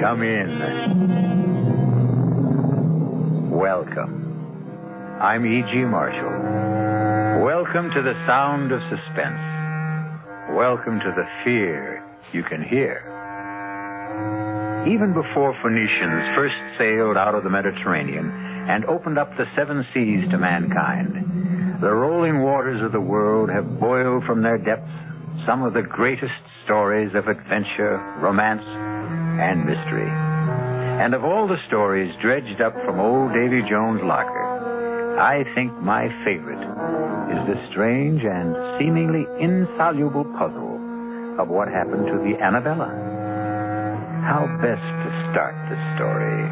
Come in. Welcome. I'm E.G. Marshall. Welcome to the sound of suspense. Welcome to the fear you can hear. Even before Phoenicians first sailed out of the Mediterranean and opened up the seven seas to mankind, the rolling waters of the world have boiled from their depths some of the greatest stories of adventure, romance, and mystery. And of all the stories dredged up from old Davy Jones' locker, I think my favorite is the strange and seemingly insoluble puzzle of what happened to the Annabella. How best to start the story?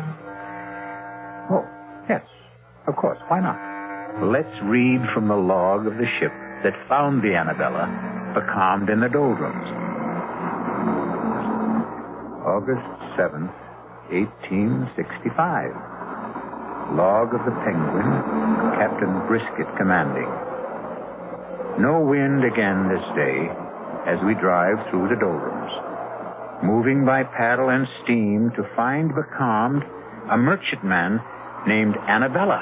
Oh, yes, of course, why not? Let's read from the log of the ship that found the Annabella becalmed in the doldrums. August 7th, 1865. Log of the Penguin, Captain Brisket commanding. No wind again this day as we drive through the doldrums, moving by paddle and steam to find becalmed a merchantman named Annabella.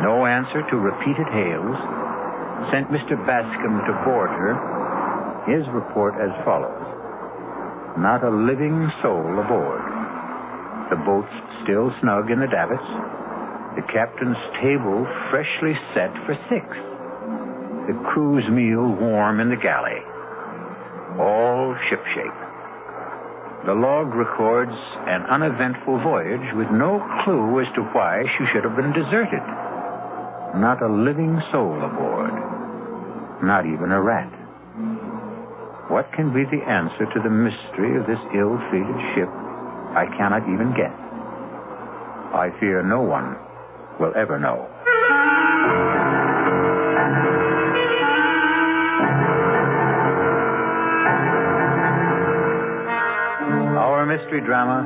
No answer to repeated hails. Sent Mr. Bascom to board her. His report as follows. Not a living soul aboard. The boat's still snug in the davits. The captain's table freshly set for 6. The crew's meal warm in the galley. All shipshape. The log records an uneventful voyage with no clue as to why she should have been deserted. Not a living soul aboard. Not even a rat. What can be the answer to the mystery of this ill-fated ship? I cannot even guess. I fear no one will ever know. Our mystery drama,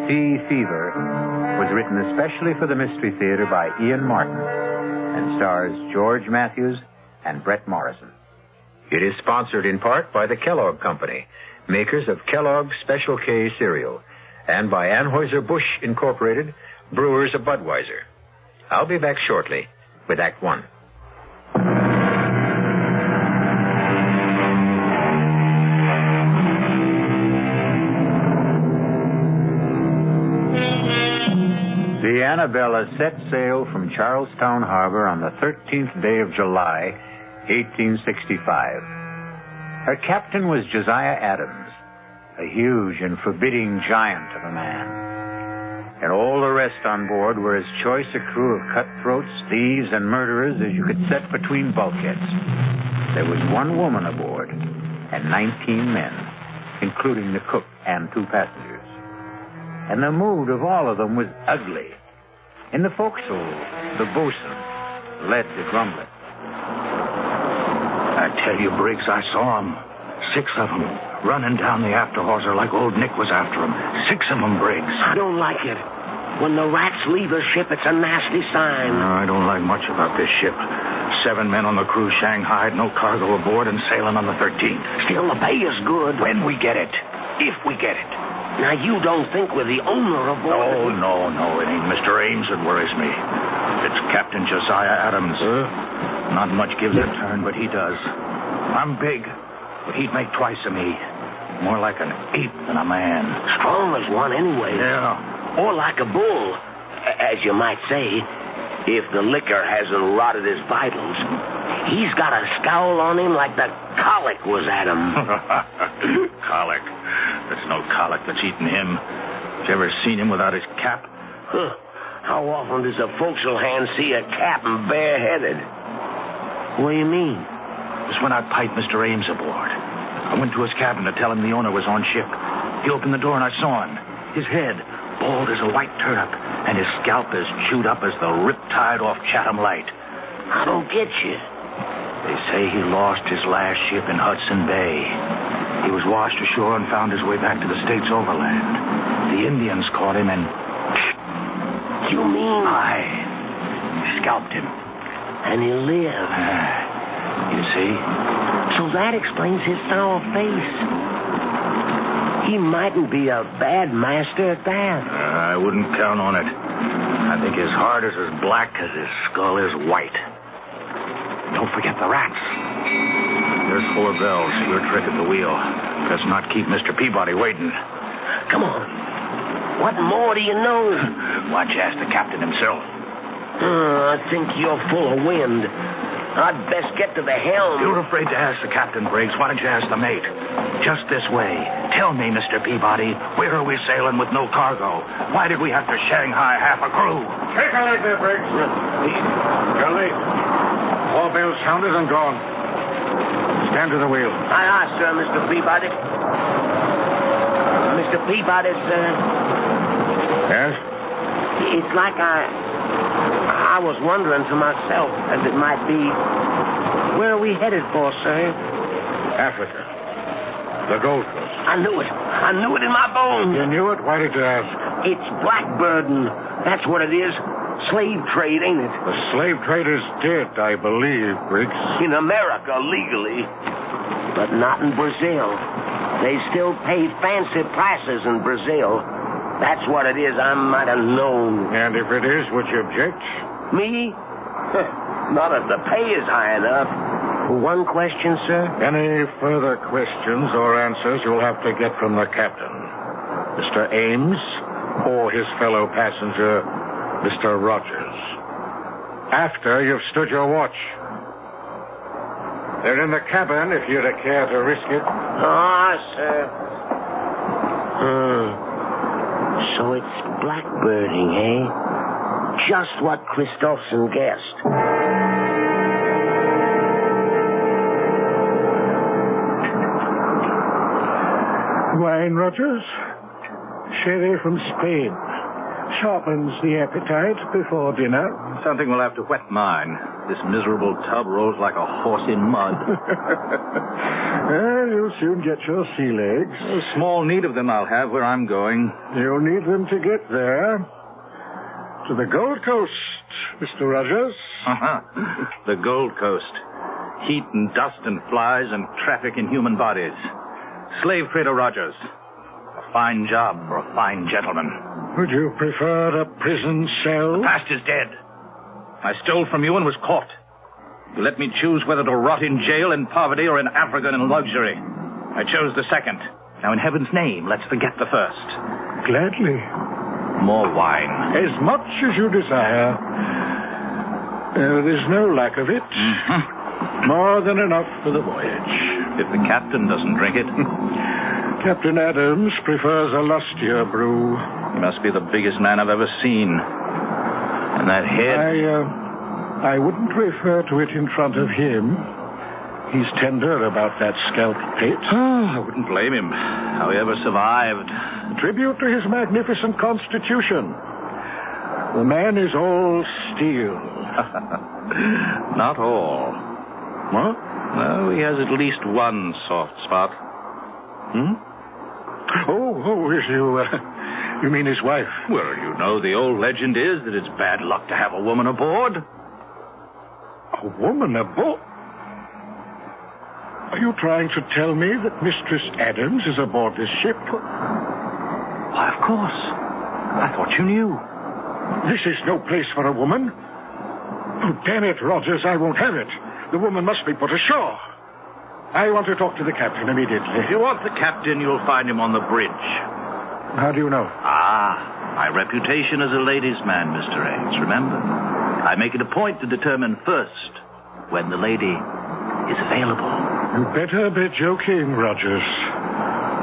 Sea Fever, was written especially for the Mystery Theater by Ian Martin and stars George Matthews and Brett Morrison. It is sponsored in part by the Kellogg Company, makers of Kellogg's Special K cereal, and by Anheuser-Busch Incorporated, brewers of Budweiser. I'll be back shortly with Act One. The Annabella set sail from Charlestown Harbor on the 13th day of July, 1865. Her captain was Josiah Adams, a huge and forbidding giant of a man. And all the rest on board were as choice a crew of cutthroats, thieves, and murderers as you could set between bulkheads. There was one woman aboard and 19 men, including the cook and 2 passengers. And the mood of all of them was ugly. In the forecastle, the boatswain led the grumbling. I tell you, Briggs, I saw 'em. 6 of 'em running down the after hawser like old Nick was after 'em. 6 of 'em, Briggs. I don't like it. When the rats leave a ship, it's a nasty sign. No, I don't like much about this ship. 7 men on the crew shanghaied, no cargo aboard, and sailing on the 13th. Still, the pay is good. When we get it. If we get it. Now, you don't think we're the owner of board? No. It ain't Mr. Ames that worries me. It's Captain Josiah Adams. Not much gives a turn, but he does. I'm big, but he'd make twice of me. More like an ape than a man. Strong as one anyway. Yeah. Or like a bull, as you might say, if the liquor hasn't rotted his vitals. He's got a scowl on him like the colic was at him. Colic? There's no colic that's eaten him. You ever seen him without his cap? Huh. How often does a forecastle hand see a captain bareheaded? What do you mean? It's when I piped Mr. Ames aboard. I went to his cabin to tell him the owner was on ship. He opened the door and I saw him. His head, bald as a white turnip, and his scalp as chewed up as the riptide off Chatham Light. I don't get you. They say he lost his last ship in Hudson Bay. He was washed ashore and found his way back to the States overland. The Indians caught him and... You mean... Scalped him. And he lived. You see? So that explains his sour face. He mightn't be a bad master at that. I wouldn't count on it. I think his heart is as black as his skull is white. Don't forget the rats. There's 4 bells. Your trick at the wheel. Let's not keep Mr. Peabody waiting. Come on. What more do you know? Why don't you ask the captain himself? I think you're full of wind. I'd best get to the helm. You're afraid to ask the captain, Briggs. Why don't you ask the mate? Just this way. Tell me, Mr. Peabody, where are we sailing with no cargo? Why did we have to Shanghai half a crew? Take a leg there, Briggs. Charlie, 4 bells sounded and gone. Stand to the wheel. Aye, sir, Mr. Peabody. Mr. Peabody, sir. Yes? It's like I was wondering to myself, as it might be, where are we headed for, sir? Africa. The Gold Coast. I knew it. I knew it in my bones. You knew it? Why did you ask? It's blackbirding. That's what it is. Slave trade, ain't it? The slave trade is dead, I believe, Briggs. In America, legally. But not in Brazil. They still pay fancy prices in Brazil. That's what it is. I might have known. And if it is, would you object? Me? Not if the pay is high enough. One question, sir? Any further questions or answers you'll have to get from the captain. Mr. Ames or his fellow passenger, Mr. Rogers. After you've stood your watch. They're in the cabin if you'd care to risk it. Ah, sir. So it's blackbirding, eh? Just what Christopherson guessed. Wine, Rogers? Sherry from Spain. Sharpens the appetite before dinner. Something will have to wet mine. This miserable tub rolls like a horse in mud. Well, you'll soon get your sea legs. A small need of them I'll have where I'm going. You'll need them to get there. To the Gold Coast, Mr. Rogers. The Gold Coast. Heat and dust and flies and traffic in human bodies. Slave trader Rogers. A fine job for a fine gentleman. Would you prefer a prison cell? The past is dead. I stole from you and was caught. You let me choose whether to rot in jail, in poverty, or in Africa in luxury. I chose the second. Now, in heaven's name, let's forget the first. Gladly. More wine. As much as you desire. There's no lack of it. Mm-hmm. More than enough for the voyage. If the captain doesn't drink it. Captain Adams prefers a lustier brew. He must be the biggest man I've ever seen. And that head... I wouldn't refer to it in front of him. He's tender about that scalp pit. I wouldn't blame him. How he ever survived. Tribute to his magnificent constitution. The man is all steel. Not all. What? No, he has at least one soft spot. You mean his wife? Well, you know, the old legend is that it's bad luck to have a woman aboard. A woman aboard? Are you trying to tell me that Mistress Adams is aboard this ship? Why, of course. I thought you knew. This is no place for a woman. Oh, damn it, Rogers, I won't have it. The woman must be put ashore. I want to talk to the captain immediately. If you want the captain, you'll find him on the bridge. How do you know? My reputation as a ladies' man, Mr. Ames, remember? I make it a point to determine first when the lady is available. You better be joking, Rogers.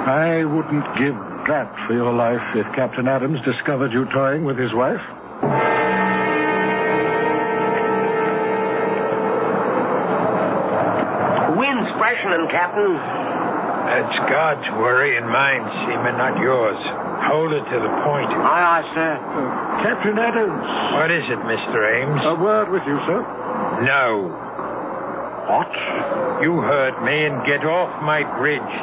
I wouldn't give that for your life if Captain Adams discovered you toying with his wife. Wind's freshening, Captain. That's God's worry and mine, Seaman, not yours. Hold it to the point. Aye, sir. Captain Adams. What is it, Mr. Ames? A word with you, sir. No. What? You heard me and get off my bridge.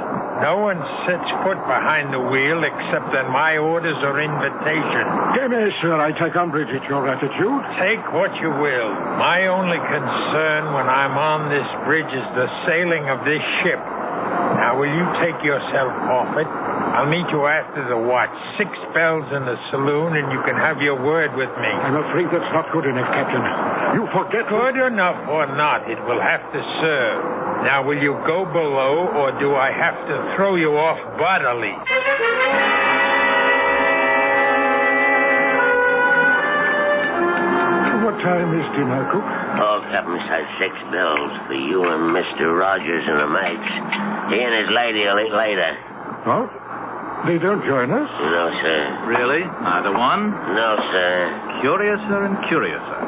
No one sets foot behind the wheel except on my orders or invitation. Yes, sir, I take umbrage at your attitude. Take what you will. My only concern when I'm on this bridge is the sailing of this ship. Now, will you take yourself off it? I'll meet you after the watch. 6 bells in the saloon, and you can have your word with me. I'm afraid that's not good enough, Captain. You forget... Good enough or not, it will have to serve. Now, will you go below, or do I have to throw you off bodily? What time is dinner, Cook? Oh, Captain says 6 bills for you and Mr. Rogers and the mates. He and his lady will eat later. Oh? They don't join us? No, sir. Really? Neither one? No, sir. Curiouser and curiouser.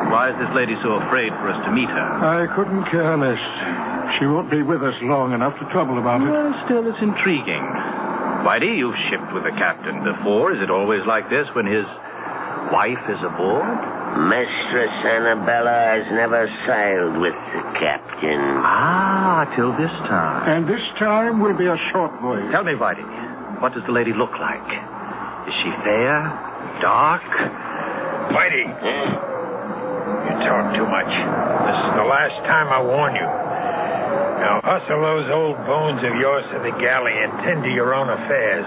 Why is this lady so afraid for us to meet her? I couldn't care less. She won't be with us long enough to trouble about it. Well, still, it's intriguing. Whitey, you've shipped with the captain before. Is it always like this when his wife is aboard? Mistress Annabella has never sailed with the captain. Ah, till this time. And this time will be a short voyage. Tell me, Whitey, what does the lady look like? Is she fair? Dark? Whitey, you talk too much. This is the last time I warn you. Now, hustle those old bones of yours to the galley and tend to your own affairs.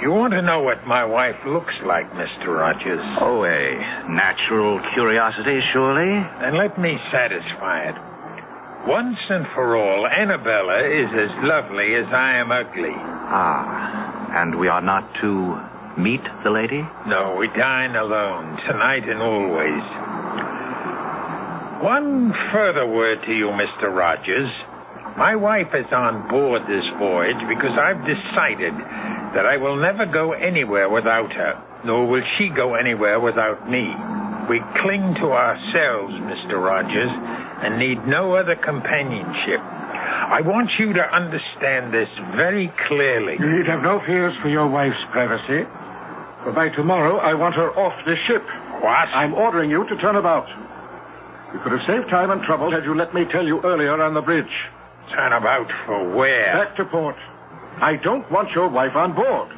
You want to know what my wife looks like, Mr. Rogers? Oh, a natural curiosity, surely? Then let me satisfy it. Once and for all, Annabella is as lovely as I am ugly. Ah, and we are not to meet the lady? No, we dine alone, tonight and always. One further word to you, Mr. Rogers. My wife is on board this voyage because I've decided that I will never go anywhere without her, nor will she go anywhere without me. We cling to ourselves, Mr. Rogers, and need no other companionship. I want you to understand this very clearly. You need have no fears for your wife's privacy. For by tomorrow, I want her off this ship. What? I'm ordering you to turn about. You could have saved time and trouble had you let me tell you earlier on the bridge. Turn about for where? Back to port. I don't want your wife on board.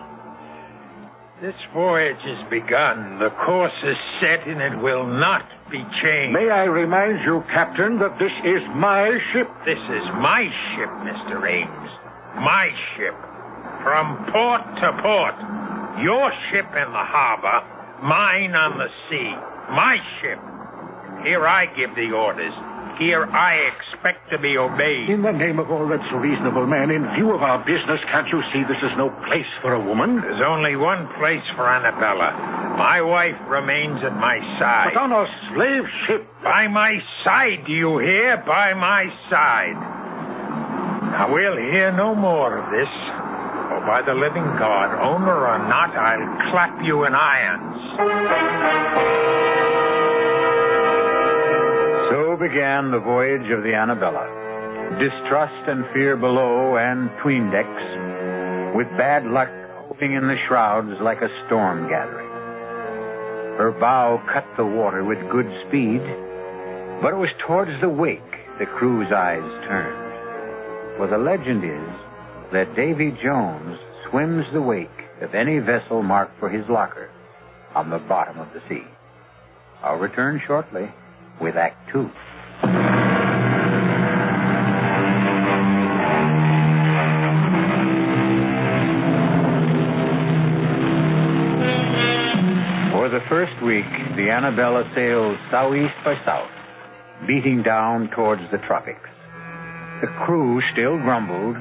This voyage has begun. The course is set, and it will not be changed. May I remind you, Captain, that this is my ship? This is my ship, Mr. Ames. My ship. From port to port. Your ship in the harbor, mine on the sea. My ship. Here I give the orders. Here I expect to be obeyed. In the name of all that's reasonable, man, in view of our business, can't you see this is no place for a woman? There's only one place for Annabella. My wife remains at my side. But on a slave ship. By my side, do you hear? By my side. Now, we'll hear no more of this. For by the living God, owner or not, I'll clap you in irons. So began the voyage of the Annabella. Distrust and fear below and 'tween decks, with bad luck hoping in the shrouds like a storm gathering. Her bow cut the water with good speed, but it was towards the wake the crew's eyes turned. For the legend is that Davy Jones swims the wake of any vessel marked for his locker on the bottom of the sea. I'll return shortly with Act 2. For the first week, the Annabella sailed southeast by south, beating down towards the tropics. The crew still grumbled,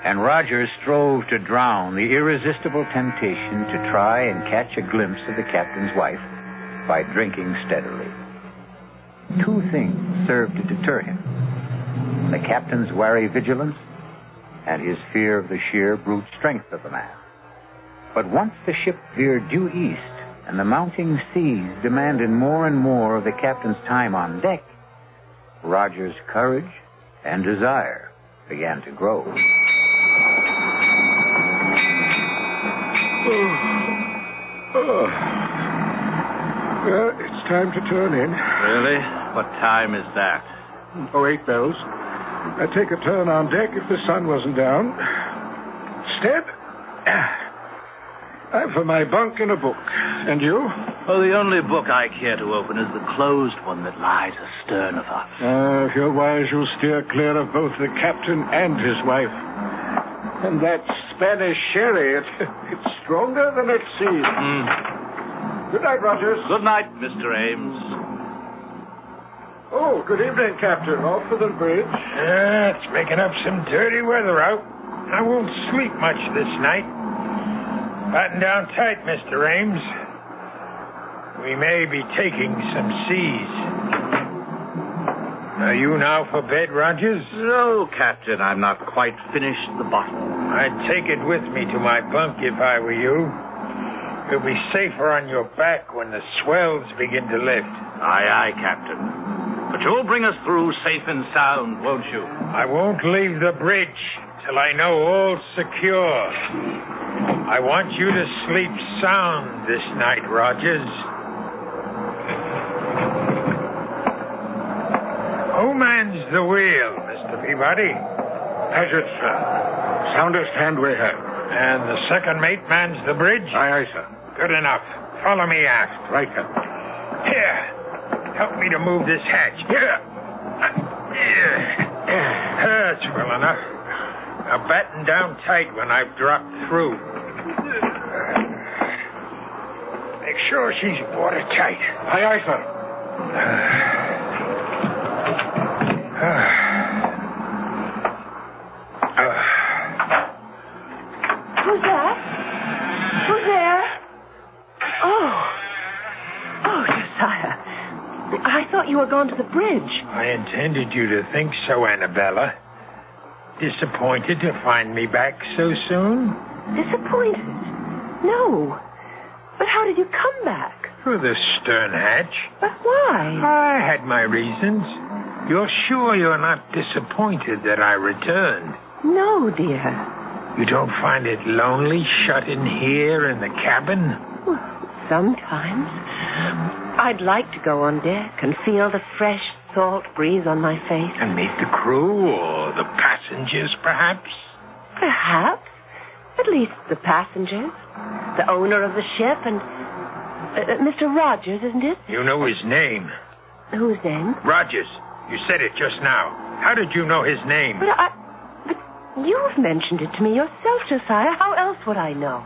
and Rogers strove to drown the irresistible temptation to try and catch a glimpse of the captain's wife by drinking steadily. 2 things served to deter him: the captain's wary vigilance and his fear of the sheer brute strength of the man. But once the ship veered due east and the mounting seas demanded more and more of the captain's time on deck, Roger's courage and desire began to grow. Well, it's time to turn in. Really? What time is that? 8 bells. I'd take a turn on deck if the sun wasn't down. Step. I'm for my bunk and a book. And you? Oh, the only book I care to open is the closed one that lies astern of us. If you're wise, you'll steer clear of both the captain and his wife. And that Spanish sherry, it's stronger than it seems. Good night, Rogers. Good night, Mr. Ames. Oh, good evening, Captain. Off for the bridge. It's making up some dirty weather out. I won't sleep much this night. Batten down tight, Mr. Ames. We may be taking some seas. Are you now for bed, Rogers? No, Captain, I'm not quite finished the bottle. I'd take it with me to my bunk if I were you. You'll be safer on your back when the swells begin to lift. Aye, aye, Captain. But you'll bring us through safe and sound, won't you? I won't leave the bridge till I know all's secure. I want you to sleep sound this night, Rogers. Who mans the wheel, Mr. Peabody? Paget, sir. Soundest hand we have. And the second mate mans the bridge? Aye, aye, sir. Good enough. Follow me aft. Right, Captain. Here. Help me to move this hatch. Here. That's well enough. Now batten down tight when I've dropped through. Make sure she's watertight. Aye, aye, sir. Who's that? Who's there? Oh, Josiah. I thought you were gone to the bridge. I intended you to think so, Annabella. Disappointed to find me back so soon? Disappointed? No. But how did you come back? Through the stern hatch. But why? I had my reasons. You're sure you're not disappointed that I returned? No, dear. You don't find it lonely shut in here in the cabin? Well, sometimes. I'd like to go on deck and feel the fresh salt breeze on my face. And meet the crew or the passengers, perhaps? Perhaps. At least the passengers. The owner of the ship and... Mr. Rogers, isn't it? You know his name. Whose name? Rogers. You said it just now. How did you know his name? But you've mentioned it to me yourself, Josiah. How else would I know?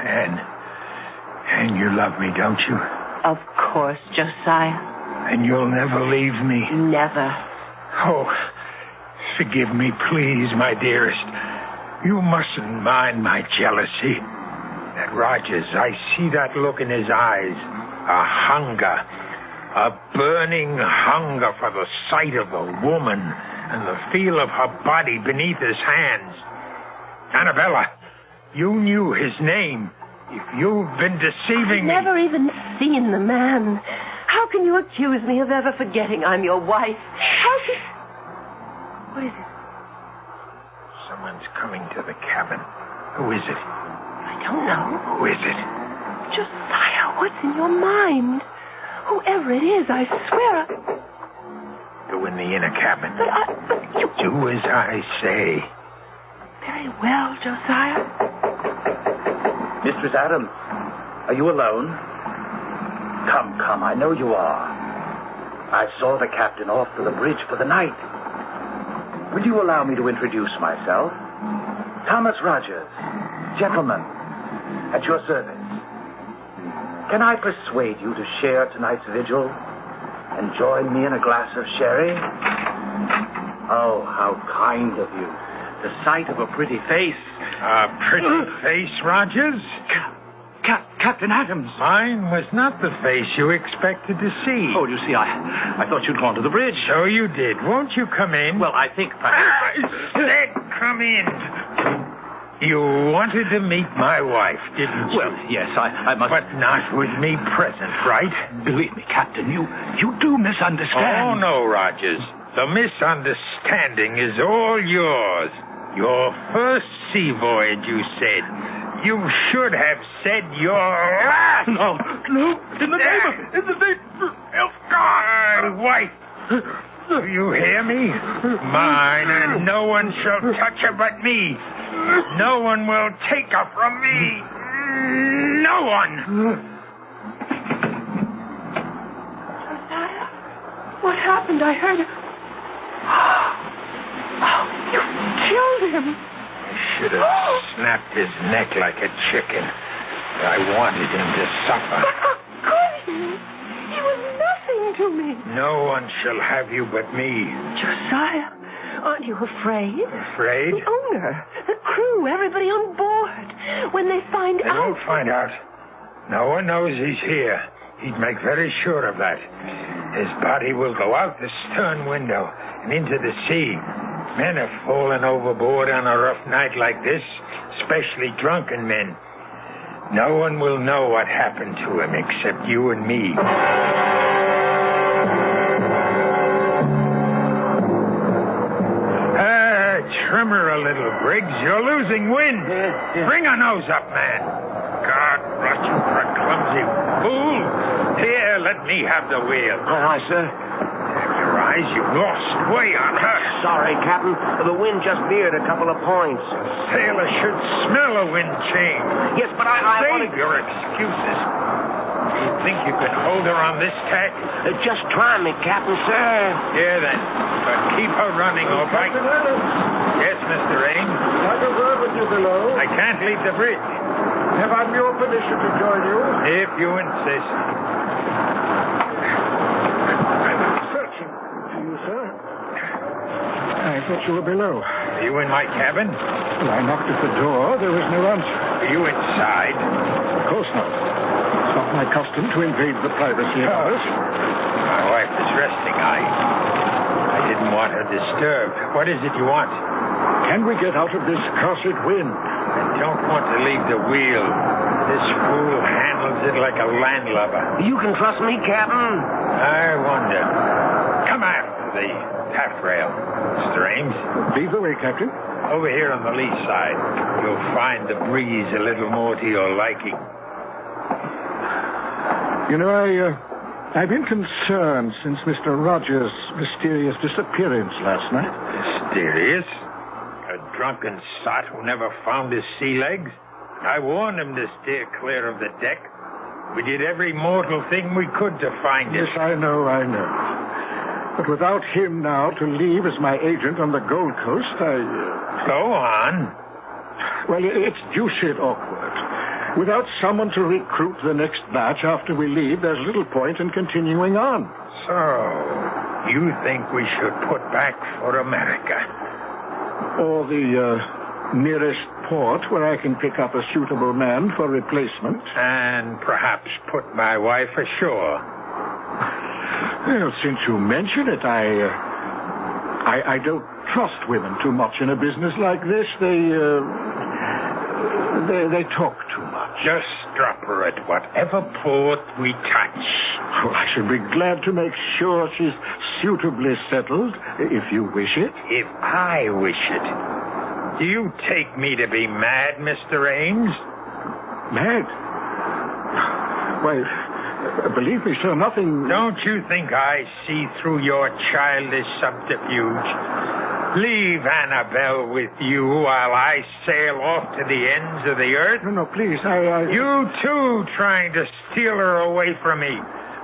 And you love me, don't you? Of course, Josiah. And you'll never leave me? Never. Oh, forgive me, please, my dearest. You mustn't mind my jealousy. That Rogers, I see that look in his eyes. A hunger. A burning hunger for the sight of a woman and the feel of her body beneath his hands. Annabella, you knew his name. If you've been deceiving me... I've never even seen the man. How can you accuse me of ever forgetting I'm your wife? How can... What is it? Someone's coming to the cabin. Who is it? I don't know. Who is it? Josiah, what's in your mind? Whoever it is, I swear... Go in the inner cabin. But you... Do as I say. Very well, Josiah. Mistress Adams, are you alone? Come, I know you are. I saw the captain off to the bridge for the night. Will you allow me to introduce myself? Thomas Rogers, gentleman, at your service. Can I persuade you to share tonight's vigil and join me in a glass of sherry? Oh, how kind of you. The sight of a pretty face. A pretty face, Rogers? Captain Adams. Mine was not the face you expected to see. Oh, you see, I thought you'd gone to the bridge. So you did. Won't you come in? Well, I think... I said come in. You wanted to meet my wife, didn't you? Well, yes, I must... But not with me present, right? Believe me, Captain, you do misunderstand. Oh, no, Rogers. The misunderstanding is all yours. Your first sea voyage, you said. You should have said your last. No. In the name of God, my wife. Do you hear me? Mine, and no one shall touch her but me. No one will take her from me. No one. What happened? I heard... Oh, you killed him. I should have snapped his neck like a chicken. I wanted him to suffer. But how could he? He was nothing to me. No one shall have you but me. Josiah, aren't you afraid? Afraid? The owner, the crew, everybody on board. When they find They out... won't find out. No one knows he's here. He'd make very sure of that. His body will go out the stern window and into the sea. Men have fallen overboard on a rough night like this, especially drunken men. No one will know what happened to him except you and me. Trimmer a little, Briggs. You're losing wind. Bring a nose up, man. God bless you for a clumsy fool. Here, let me have the wheel. Aye, sir. Your eyes, you've lost way on her. Sorry, Captain. The wind just veered a couple of points. A sailor should smell a wind change. Yes, but I want Save your excuses. Do you think you can hold her on this tack? Just try me, Captain, sir. Here, then. But keep her running, all right? Captain Adams, Yes, Mr. Ames. like a word with you below. I can't leave the bridge. Have I your permission to join you? If you insist. Searching for you, sir. I thought you were below. Are you in my cabin? Well, I knocked at the door. There was no answer. Are you inside? Of course not. It's not my custom to invade the privacy of others. My wife is resting. I didn't want her disturbed. What is it you want? Can we get out of this cursed wind? I don't want to leave the wheel. This fool handles it like a landlubber. You can trust me, Captain. I wonder. Come after the taffrail, Mr. Ames. Lead the way, Captain. Over here on the lee side, you'll find the breeze a little more to your liking. You know, I've been concerned since Mr. Rogers' mysterious disappearance last night. Mysterious? A drunken sot who never found his sea legs? I warned him to steer clear of the deck. We did every mortal thing we could to find him. Yes, I know. But without him now to leave as my agent on the Gold Coast, Go on. Well, it's deuced awkward. Without someone to recruit the next batch after we leave, there's little point in continuing on. So, you think we should put back for America? Or the nearest port where I can pick up a suitable man for replacement. And perhaps put my wife ashore. Well, since you mention it, I don't trust women too much in a business like this. They talk too much. Just drop her at whatever port we touch. Oh, I should be glad to make sure she's suitably settled, if you wish it. If I wish it. Do you take me to be mad, Mr. Ames? Mad? Why, believe me, sir, nothing... Don't you think I see through your childish subterfuge? Leave Annabelle with you while I sail off to the ends of the earth? No, please, You, too, trying to steal her away from me.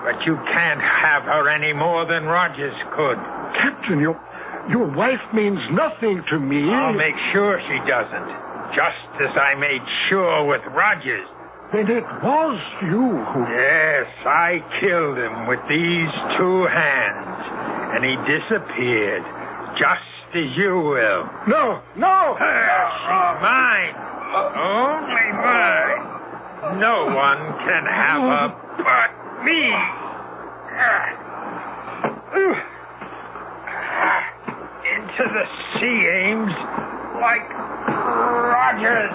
But you can't have her any more than Rogers could. Captain, your wife means nothing to me. I'll make sure she doesn't. Just as I made sure with Rogers. Then it was you who... Yes, I killed him with these two hands. And he disappeared. Just as you will. No! She's mine. Only mine. No one can have her but me. Into the sea, Ames, like Rogers.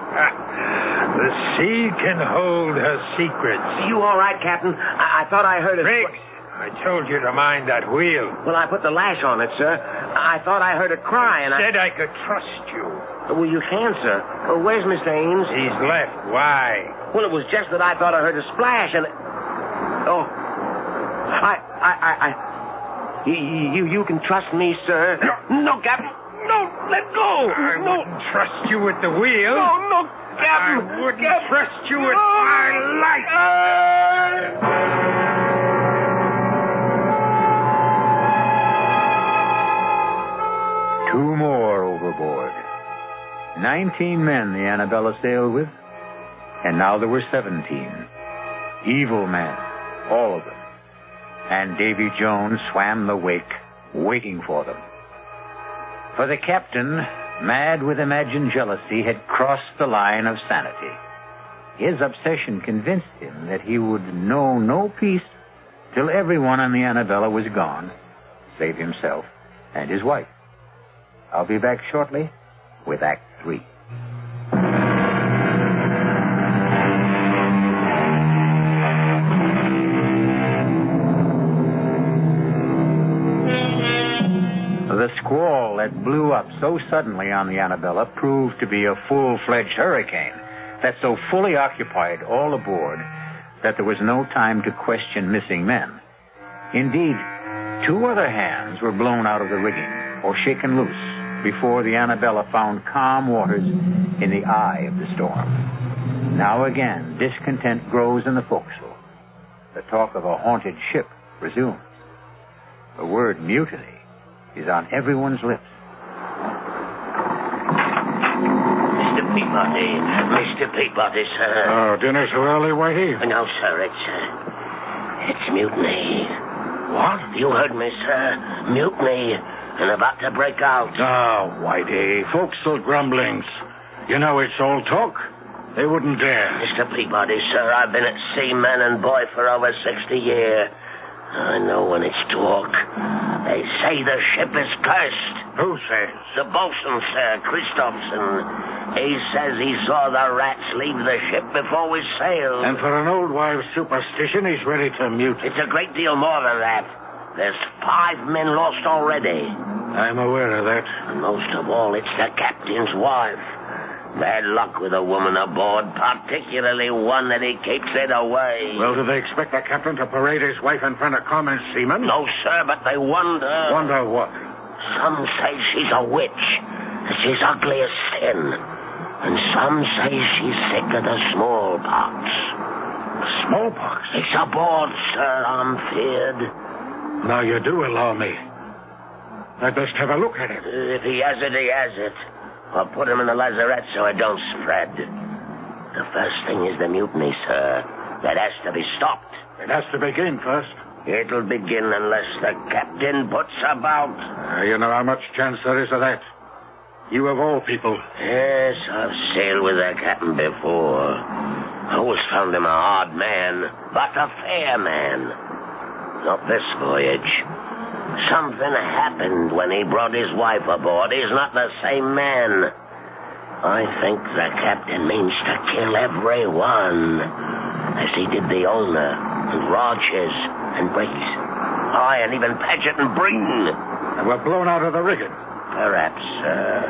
The sea can hold her secrets. You all right, Captain? I thought I heard it. Briggs, I told you to mind that wheel. Well, I put the lash on it, sir. I thought I heard a cry, and Said I could trust you. Well, you can, sir. Where's Mr. Ames? He's left. Why? Well, it was just that I thought I heard a splash, and... Oh. You can trust me, sir. No, Captain. no, let go. I wouldn't trust you at the wheel. No, Captain. I wouldn't trust you with my life. Two more overboard. 19 men the Annabella sailed with, and now there were 17. Evil men, all of them. And Davy Jones swam the wake, waiting for them. For the captain, mad with imagined jealousy, had crossed the line of sanity. His obsession convinced him that he would know no peace till everyone on the Annabella was gone, save himself and his wife. I'll be back shortly with Act 3. The squall that blew up so suddenly on the Annabella proved to be a full-fledged hurricane that so fully occupied all aboard that there was no time to question missing men. Indeed, 2 other hands were blown out of the rigging or shaken loose before the Annabella found calm waters in the eye of the storm. Now again, discontent grows in the forecastle. The talk of a haunted ship resumes. The word mutiny is on everyone's lips. Mr. Peabody, sir. Oh, dinner so early, Whitey? No, sir, it's mutiny. What? You heard me, sir. Mutiny. And about to break out. Oh, Whitey, forecastle grumblings. You know it's all talk. They wouldn't dare. Mr. Peabody, sir, I've been at sea, man and boy, for over 60 years. I know when it's talk. They say the ship is cursed. Who says? The bosun, sir, Christopherson. He says he saw the rats leave the ship before we sailed. And for an old wives' superstition, he's ready to mute. It's a great deal more than that. There's 5 men lost already. I'm aware of that. And most of all, it's the captain's wife. Bad luck with a woman aboard, particularly one that he keeps it away. Well, do they expect the captain to parade his wife in front of common seamen? No, sir, but they wonder. Wonder what? Some say she's a witch. She's ugly as sin. And some say she's sick of the smallpox. Smallpox? It's aboard, sir, I'm feared. Now you do allow me. I'd best have a look at it. If he has it, he has it. Or put him in the lazarette so it don't spread. The first thing is the mutiny, sir. That has to be stopped. It has to begin first. It'll begin unless the captain puts about. You know how much chance there is of that. You of all people. Yes, I've sailed with the captain before. I always found him a hard man, but a fair man. Not this voyage. Something happened when he brought his wife aboard. He's not the same man. I think the captain means to kill everyone, as he did the owner, and Rogers, and Briggs. Aye, and even Paget and Breen. And we're blown out of the rigging. Perhaps, sir.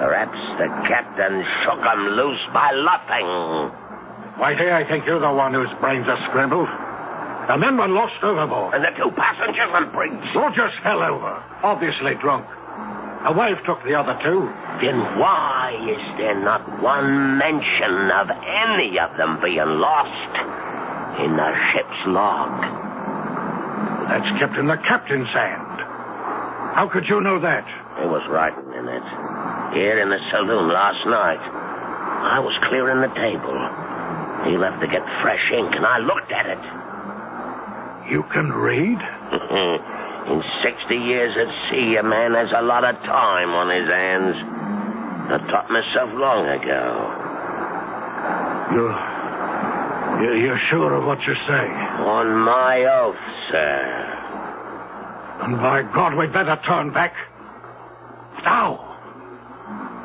Perhaps the captain shook 'em loose by luffing. Whitey, I think you're the one whose brains are scrambled. The men were lost overboard. And the 2 passengers and Briggs. Rogers fell over, obviously drunk. A wife took the other 2. Then why is there not one mention of any of them being lost in the ship's log? That's kept in the captain's hand. How could you know that? There was writing in it. Here in the saloon last night. I was clearing the table. He left to get fresh ink, and I looked at it. You can read? In 60 years at sea, a man has a lot of time on his hands. I taught myself long ago. You're sure of what you say? On my oath, sir. And by God, we'd better turn back. Now.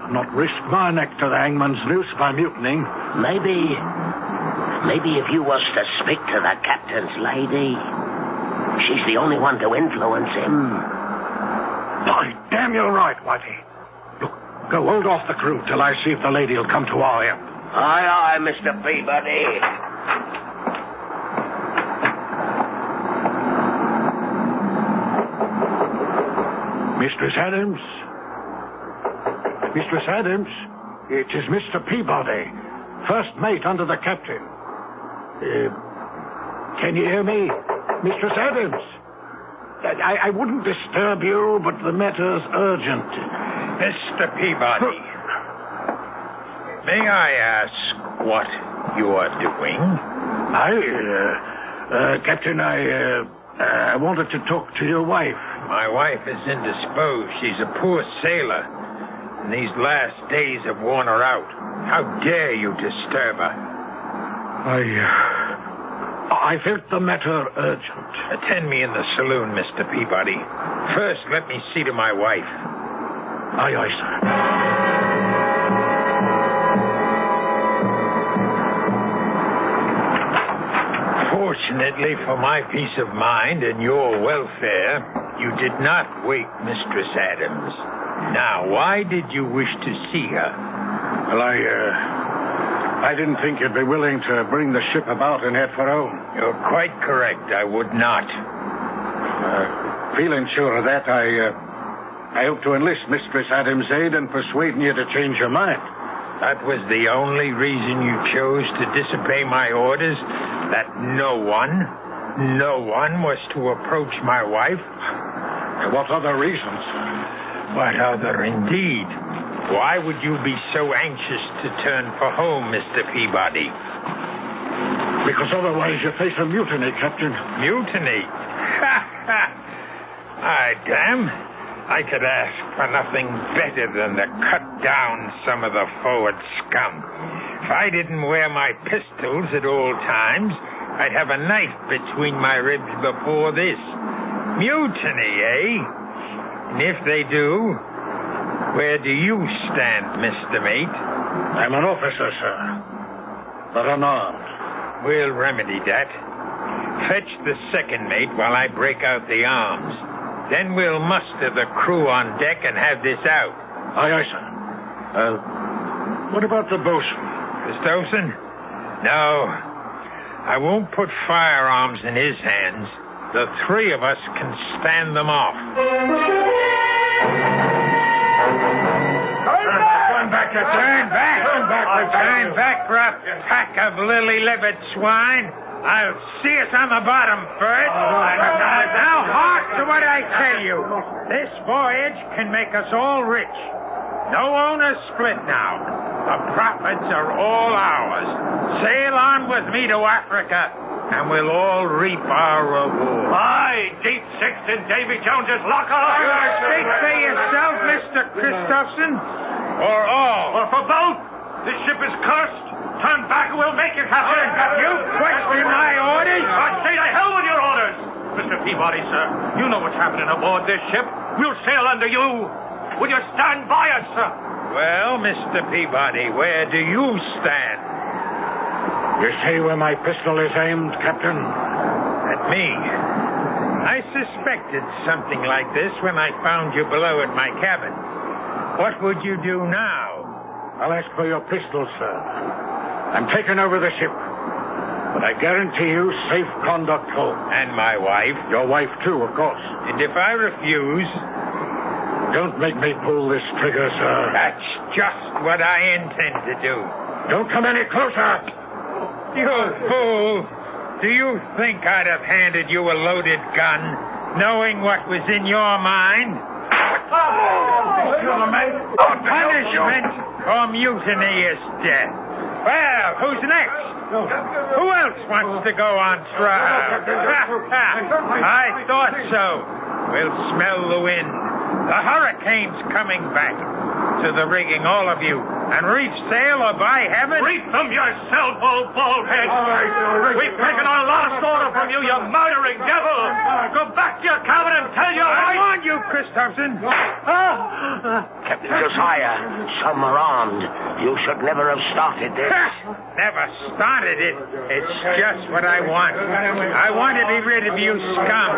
I'll not risk my neck to the hangman's noose by mutinying. Maybe if you was to speak to the captain's lady, she's the only one to influence him. By damn, you're right, Whitey. Look, go hold off the crew till I see if the lady'll come to our help. Aye, Mr. Peabody. Mistress Adams, Mistress Adams, it is Mr. Peabody, first mate under the captain. Can you hear me, Mistress Adams? I wouldn't disturb you, but the matter's urgent. Mr. Peabody, may I ask what you are doing? Captain, I wanted to talk to your wife. My wife is indisposed. She's a poor sailor. And these last days have worn her out. How dare you disturb her? I felt the matter urgent. Attend me in the saloon, Mr. Peabody. First, let me see to my wife. Aye, aye, sir. Fortunately for my peace of mind and your welfare, you did not wake Mistress Adams. Now, why did you wish to see her? Well, I didn't think you'd be willing to bring the ship about and head for home. You're quite correct. I would not. Feeling sure of that, I hope to enlist Mistress Adams' aid in persuading you to change your mind. That was the only reason you chose to disobey my orders? That no one was to approach my wife? What other reasons? What other, indeed? Why would you be so anxious to turn for home, Mr. Peabody? Because otherwise you face a mutiny, Captain. Mutiny? Damn. I could ask for nothing better than to cut down some of the forward scum. If I didn't wear my pistols at all times, I'd have a knife between my ribs before this. Mutiny, eh? And if they do, where do you stand, Mr. Mate? I'm an officer, sir, but unarmed. We'll remedy that. Fetch the second mate while I break out the arms. Then we'll muster the crew on deck and have this out. Aye, aye, sir. What about the bosun? Christopherson? No. I won't put firearms in his hands. The three of us can stand them off. Turn back, Turn back, rough pack of lily-livered swine. I'll see us on the bottom first. Now, hark to what I tell you. This voyage can make us all rich. No owners split now. The profits are all ours. Sail on with me to Africa, and we'll all reap our reward. Aye, Deep Six in Davy Jones's locker. Speak for yourself, Mr. Christopherson, or all. Or for both. This ship is cursed. Turn back and we'll make you, Captain. You question my orders? I say to hell with your orders. Mr. Peabody, sir, you know what's happening aboard this ship. We'll sail under you. Will you stand by us, sir? Well, Mr. Peabody, where do you stand? You see where my pistol is aimed, Captain? At me. I suspected something like this when I found you below at my cabin. What would you do now? I'll ask for your pistol, sir. I'm taking over the ship. But I guarantee you safe conduct home. And my wife? Your wife, too, of course. And if I refuse? Don't make me pull this trigger, sir. That's just what I intend to do. Don't come any closer. You fool. Do you think I'd have handed you a loaded gun, knowing what was in your mind? Punishment for mutiny is death. Well, who's next? Who else wants to go on trial? I thought so. We'll smell the wind. The hurricane's coming back. To the rigging, all of you. And reef sail, or by heaven... Reef them yourself, old baldhead. We've taken our last order from you, you murdering devil. Go back to your cabin and tell your I wife... warned you, Christopherson. Captain Josiah, some are armed. You should never have started this. Never started it. It's just what I want. I want to be rid of you scum.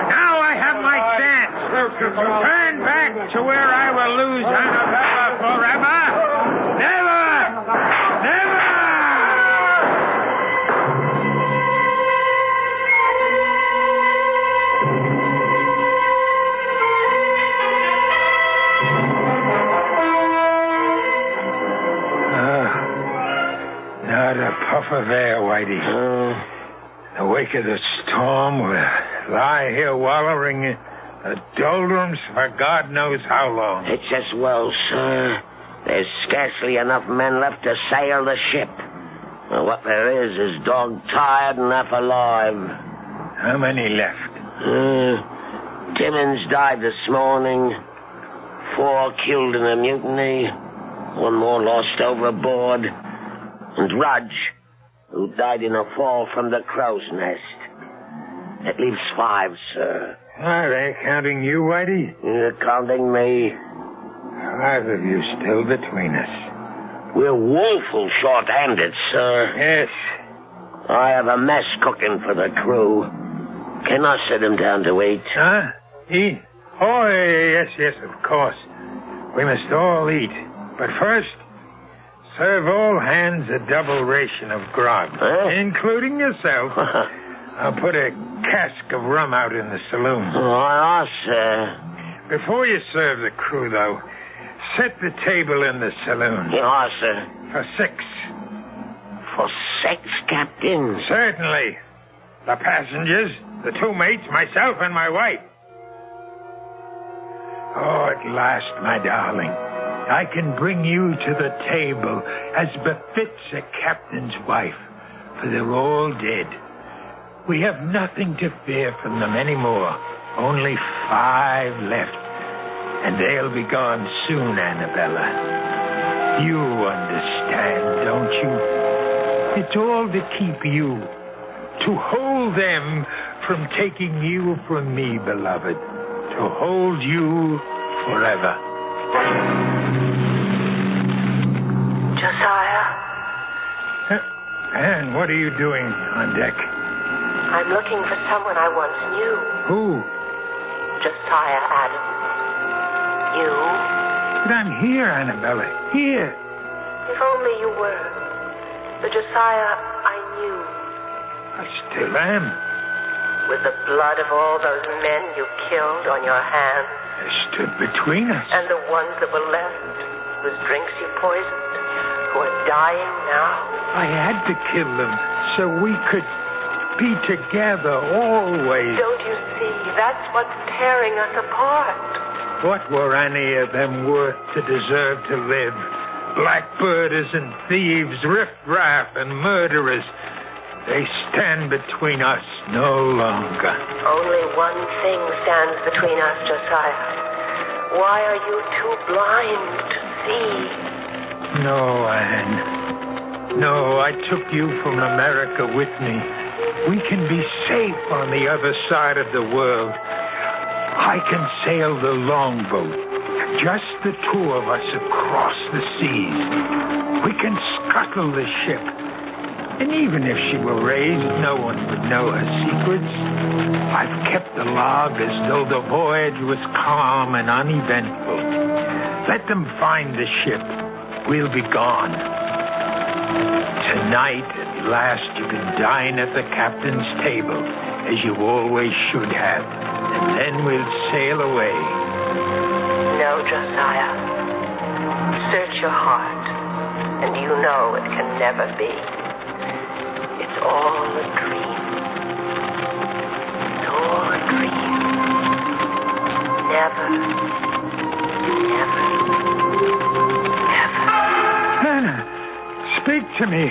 Now I have my chance. Turn back to where I will lose Annabella forever. Never! Never! of air, Whitey. In the wake of the storm, we'll lie here wallowing in the doldrums for God knows how long. It's as well, sir. There's scarcely enough men left to sail the ship. Well, what there is dog-tired and half alive. How many left? Timmins died this morning. 4 killed in a mutiny. 1 more lost overboard. And Rudge, who died in a fall from the crow's nest. That leaves 5, sir. Are they counting you, Whitey? You're counting me. 5 of you still between us. We're woeful short-handed, sir. Yes. I have a mess cooking for the crew. Can I sit him down to eat? Huh? Eat? Oh, yes, of course. We must all eat. But first, serve all hands a double ration of grog, including yourself. I'll put a cask of rum out in the saloon. Oh, sir. Before you serve the crew, though, set the table in the saloon. Yes, sir. For 6. For 6, Captain? Certainly. The passengers, the 2 mates, myself, and my wife. Oh, at last, my darling, I can bring you to the table as befits a captain's wife, for they're all dead. We have nothing to fear from them anymore. Only 5 left. And they'll be gone soon, Annabella. You understand, don't you? It's all to keep you. To hold them from taking you from me, beloved. To hold you forever. Josiah? Anne, what are you doing on deck? I'm looking for someone I once knew. Who? Josiah Adams. You? But I'm here, Annabella. Here. If only you were. The Josiah I knew. I still am. With the blood of all those men you killed on your hands. They stood between us. And the ones that were left, whose drinks you poisoned, who are dying now. I had to kill them so we could be together always. Don't you see? That's what's tearing us apart. What were any of them worth to deserve to live? Blackbirders and thieves, riffraff and murderers. They stand between us no longer. Only one thing stands between us, Josiah. Why are you too blind to see? No, Anne. No, I took you from America with me. We can be safe on the other side of the world. I can sail the longboat, just the 2 of us across the seas. We can scuttle the ship. And even if she were raised, no one would know her secrets. I've kept the log as though the voyage was calm and uneventful. Let them find the ship. We'll be gone. Tonight, at last, you can dine at the captain's table, as you always should have. And then we'll sail away. No, Josiah. Search your heart, and you know it can never be. It's all a dream. It's all a dream. Never, never, never. Anna, speak to me.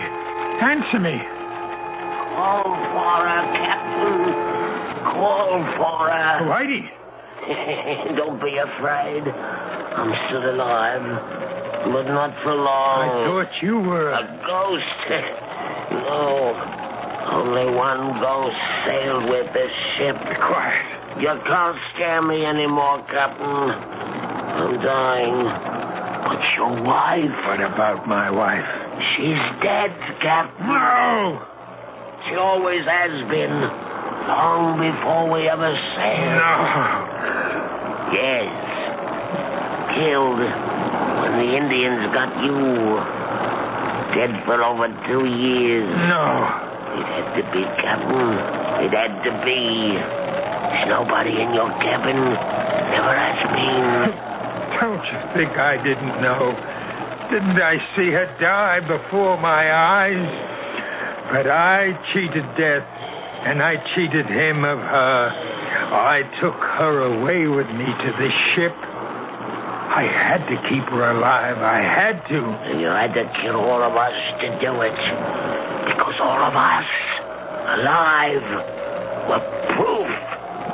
Answer me. Call for her, Captain. Call for her. Whitey. Don't be afraid. I'm still alive, but not for long. I thought you were a ghost. No, only one ghost sailed with this ship. Be quiet. You can't scare me anymore, Captain. I'm dying. But your wife... What about my wife? She's dead, Captain. No! She always has been. Long before we ever sailed. No. Yes. Killed when the Indians got you. Dead for over 2 years. No. It had to be, Captain. It had to be. There's nobody in your cabin. Never has been. Don't you think I didn't know? Didn't I see her die before my eyes? But I cheated death, and I cheated him of her. I took her away with me to the ship. I had to keep her alive. I had to. And you had to kill all of us to do it. Because all of us, alive, were proof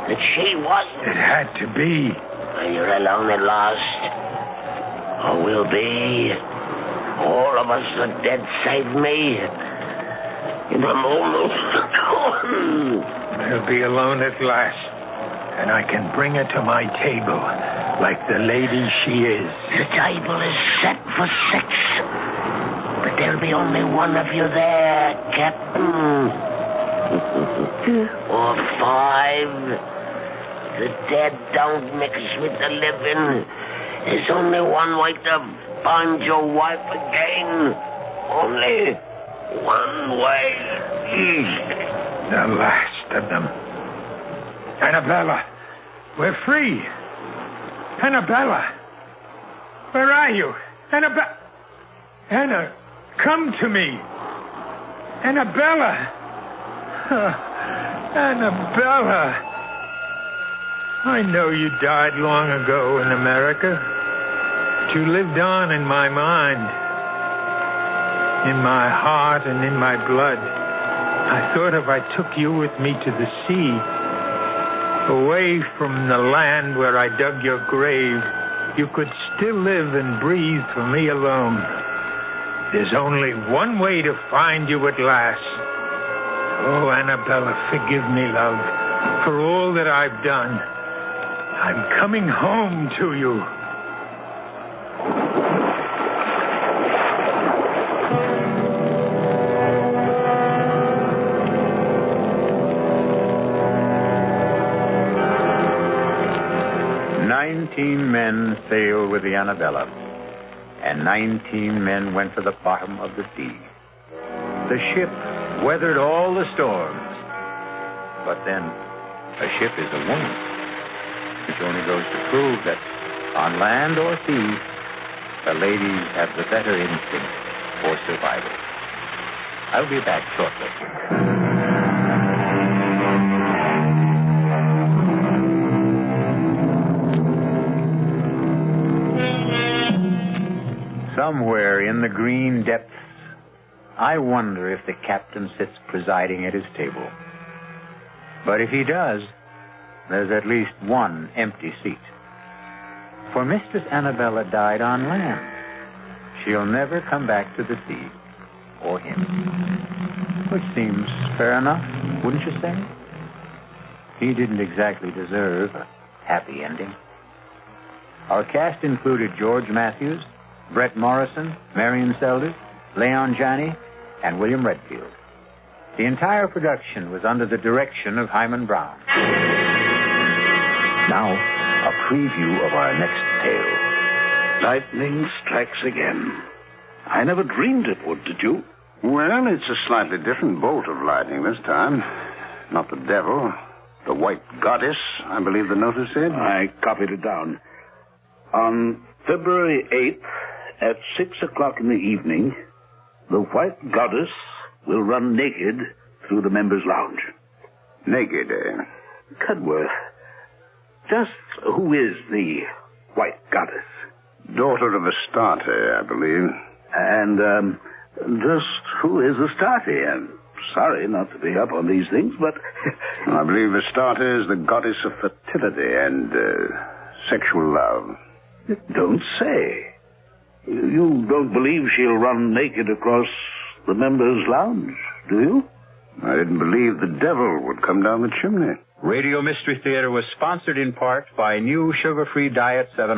that she wasn't. It had to be. And you're alone at last. Or will be. All of us are dead save me. And I'm almost gone. I'll be alone at last. And I can bring her to my table like the lady she is. The table is set for 6. But there'll be only one of you there, Captain. Or 5. The dead don't mix with the living. There's only one way to find your wife again. Only one way. The last of them. Annabella, we're free. Annabella, where are you? Anna, come to me. Annabella. Annabella. I know you died long ago in America, but you lived on in my mind, in my heart, and in my blood. I thought if I took you with me to the sea, away from the land where I dug your grave, you could still live and breathe for me alone. There's only one way to find you at last. Oh, Annabella, forgive me, love, for all that I've done. I'm coming home to you. Men sailed with the Annabella, and 19 men went to the bottom of the sea. The ship weathered all the storms. But then, a ship is a woman, which only goes to prove that on land or sea, the ladies have the better instinct for survival. I'll be back shortly. Somewhere in the green depths, I wonder if the captain sits presiding at his table. But if he does, there's at least one empty seat. For Mistress Annabella died on land. She'll never come back to the sea, or him. Which seems fair enough, wouldn't you say? He didn't exactly deserve a happy ending. Our cast included George Matthews, Brett Morrison, Marion Seldes, Leon Janney, and William Redfield. The entire production was under the direction of Hyman Brown. Now, a preview of our next tale. Lightning strikes again. I never dreamed it would, did you? Well, it's a slightly different bolt of lightning this time. Not the devil, the white goddess, I believe the notice said. I copied it down. On February 8th, at 6 o'clock in the evening, the white goddess will run naked through the members' lounge. Naked, eh? Cudworth, just who is the white goddess? Daughter of Astarte, I believe. And, just who is Astarte? I'm sorry not to be up on these things, but... I believe Astarte is the goddess of fertility and, sexual love. Don't say. You don't believe she'll run naked across the members' lounge, do you? I didn't believe the devil would come down the chimney. Radio Mystery Theater was sponsored in part by new sugar-free Diet 7